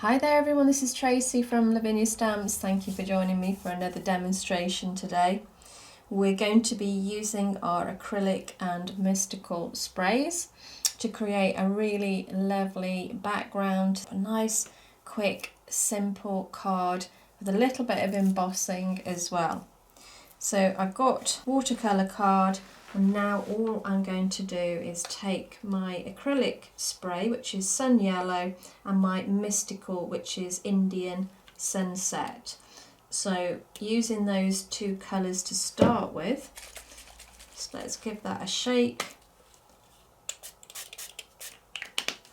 Hi there everyone, this is Tracey from Lavinia Stamps. Thank you for joining me for another demonstration today. We're going to be using our acrylic and mystical sprays to create a really lovely background, a nice, quick, simple card with a little bit of embossing as well. So I've got watercolour card, and now all I'm going to do is take my acrylic spray, which is sun yellow, and my mystical, which is Indian sunset. So using those two colours to start with, so let's give that a shake.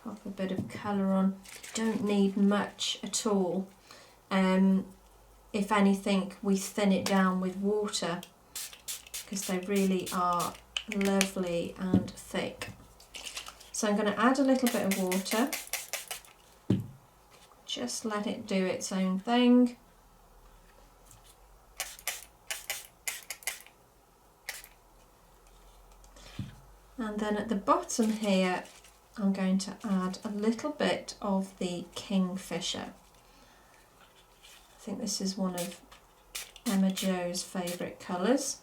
Pop a bit of colour on. Don't need much at all. If anything, we thin it down with water because they really are lovely and thick. So I'm going to add a little bit of water. Just let it do its own thing. And then at the bottom here, I'm going to add a little bit of the Kingfisher. I think this is one of Emma Jo's favourite colours.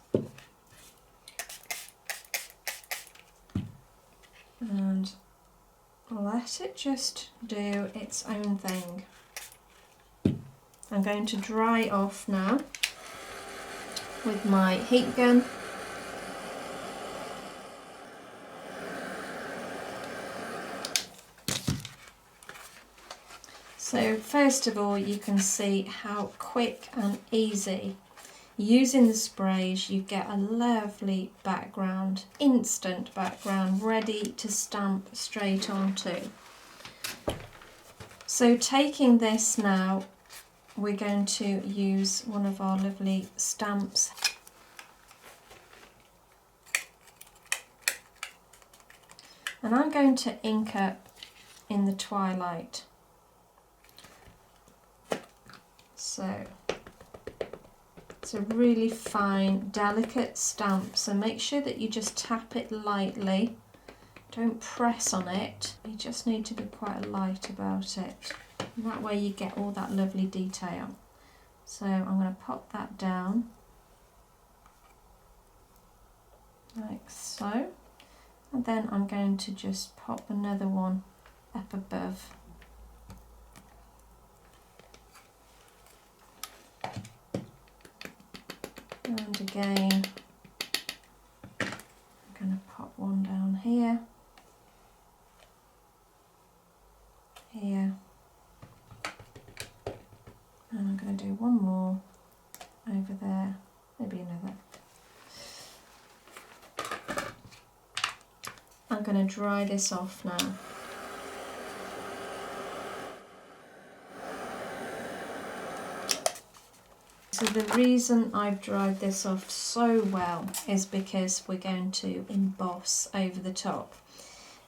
And let it just do its own thing. I'm going to dry off now with my heat gun. So first of all, you can see how quick and easy using the sprays. You get a lovely background, instant background, ready to stamp straight onto. So taking this now, we're going to use one of our lovely stamps. And I'm going to ink up in the twilight. So it's a really fine, delicate stamp, so make sure that you just tap it lightly. Don't press on it. You just need to be quite light about it. And that way you get all that lovely detail. So I'm going to pop that down, like so. And then I'm going to just pop another one up above. And again, I'm going to pop one down here, here, and I'm going to do one more over there, maybe another. I'm going to dry this off now. So the reason I've dried this off so well is because we're going to emboss over the top.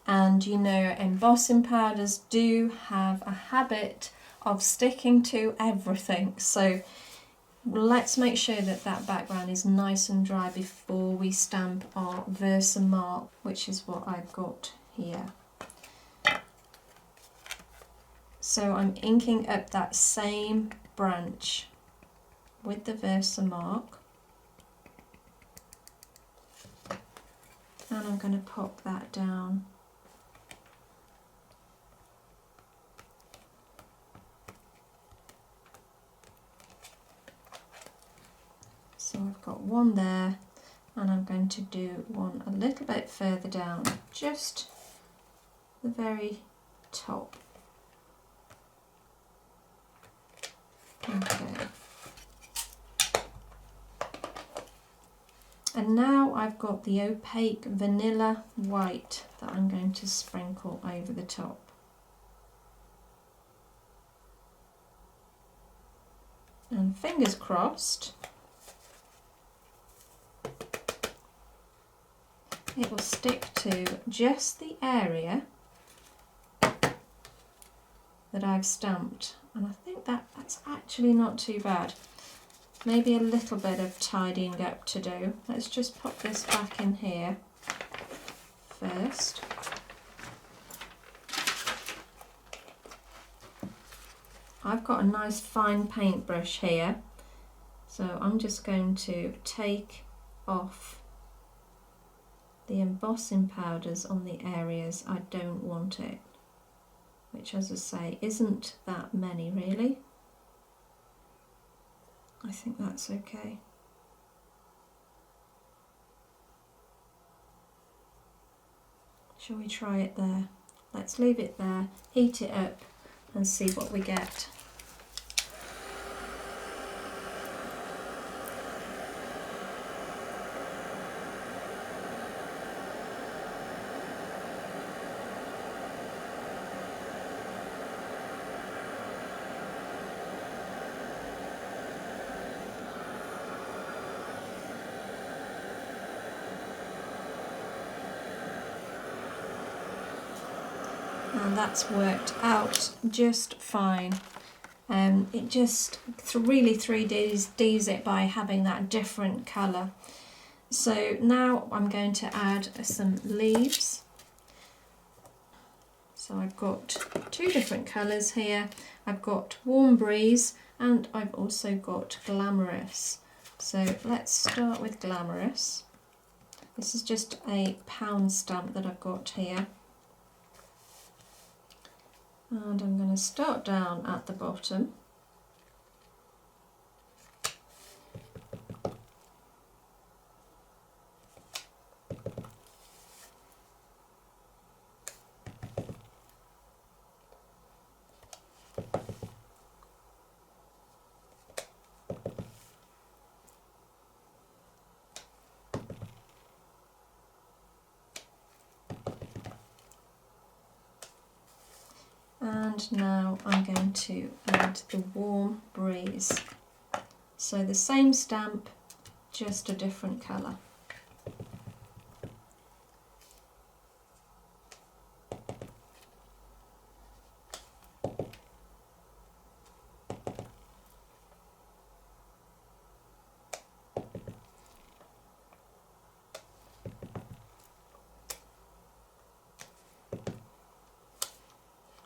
And you know, embossing powders do have a habit of sticking to everything. So let's make sure that that background is nice and dry before we stamp our Versamark, which is what I've got here. So I'm inking up that same branch with the Versamark, and I'm going to pop that down. So I've got one there, and I'm going to do one a little bit further down, just the very top. Okay. And now I've got the opaque vanilla white that I'm going to sprinkle over the top. And fingers crossed, it will stick to just the area that I've stamped. And I think that's actually not too bad. Maybe a little bit of tidying up to do. Let's just pop this back in here first. I've got a nice fine paintbrush here, so I'm just going to take off the embossing powders on the areas I don't want it, which, as I say, isn't that many really. I think that's okay. Shall we try it there? Let's leave it there, heat it up and see what we get. And that's worked out just fine. It just really 3Ds it by having that different colour. So now I'm going to add some leaves. So I've got two different colours here. I've got Warm Breeze and I've also got Glamorous. So let's start with Glamorous. This is just a pound stamp that I've got here. And I'm going to start down at the bottom. And now I'm going to add the Warm Breeze. So the same stamp, just a different colour.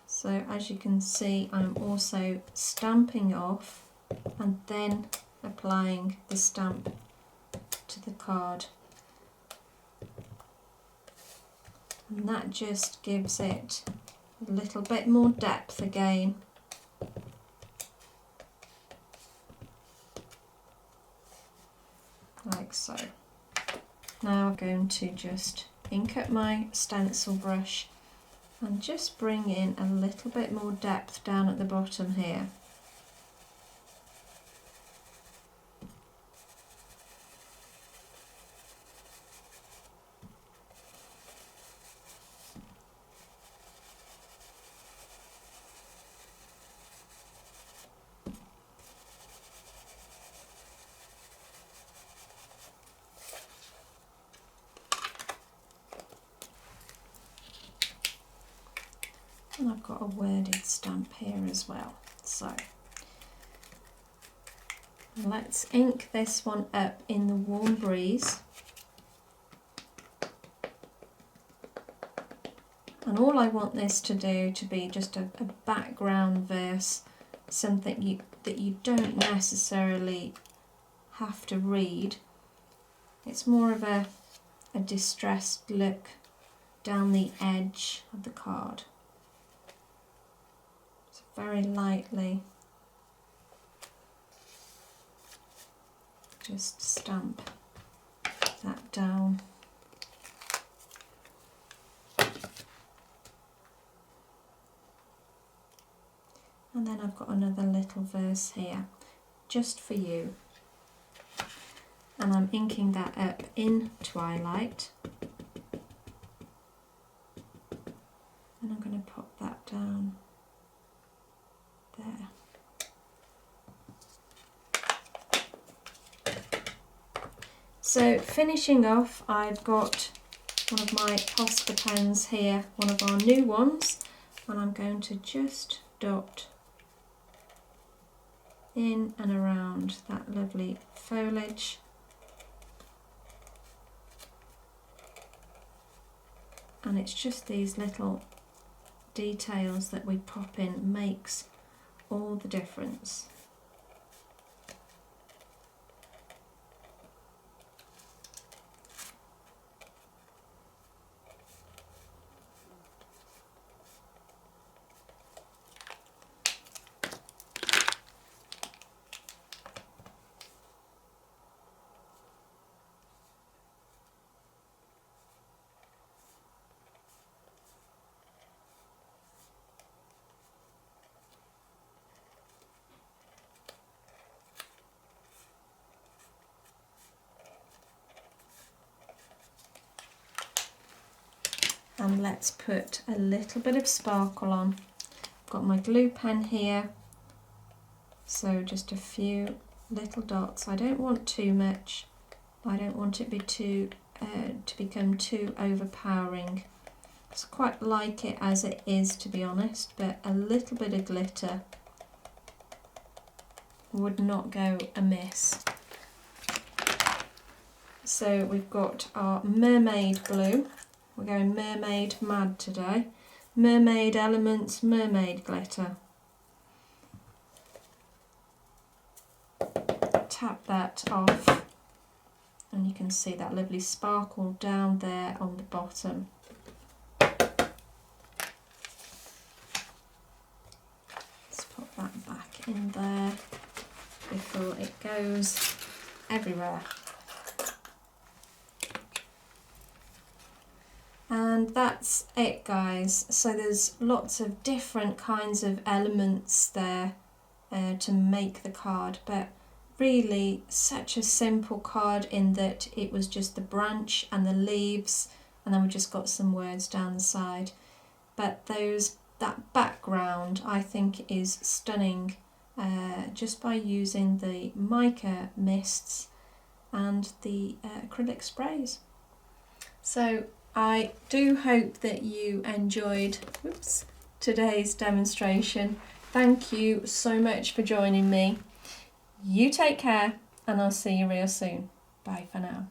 So as you can see, I'm also stamping off and then applying the stamp to the card. And that just gives it a little bit more depth again. Like so. Now I'm going to just ink up my stencil brush and just bring in a little bit more depth down at the bottom here. And I've got a worded stamp here as well. So let's ink this one up in the Warm Breeze. And all I want this to do to be just a background verse, something that you don't necessarily have to read. It's more of a distressed look down the edge of the card. Very lightly just stamp that down. And then I've got another little verse here just for you, and I'm inking that up in Twilight, and I'm going to pop that down there. So finishing off, I've got one of my Posca pens here, one of our new ones, and I'm going to just dot in and around that lovely foliage. And it's just these little details that we pop in makes all the difference. And let's put a little bit of sparkle on. I've got my glue pen here, so just a few little dots. I don't want too much. I don't want it to become too overpowering. I quite like it as it is, to be honest, but a little bit of glitter would not go amiss. So we've got our mermaid blue. We're going mermaid mad today. Mermaid elements, mermaid glitter. Tap that off and you can see that lovely sparkle down there on the bottom. Let's put that back in there before it goes everywhere. And that's it, guys. So there's lots of different kinds of elements there to make the card, but really such a simple card in that it was just the branch and the leaves, and then we just got some words down the side. But that background I think is stunning, just by using the mica mists and the acrylic sprays. So I do hope that you enjoyed today's demonstration. Thank you so much for joining me. You take care and I'll see you real soon. Bye for now.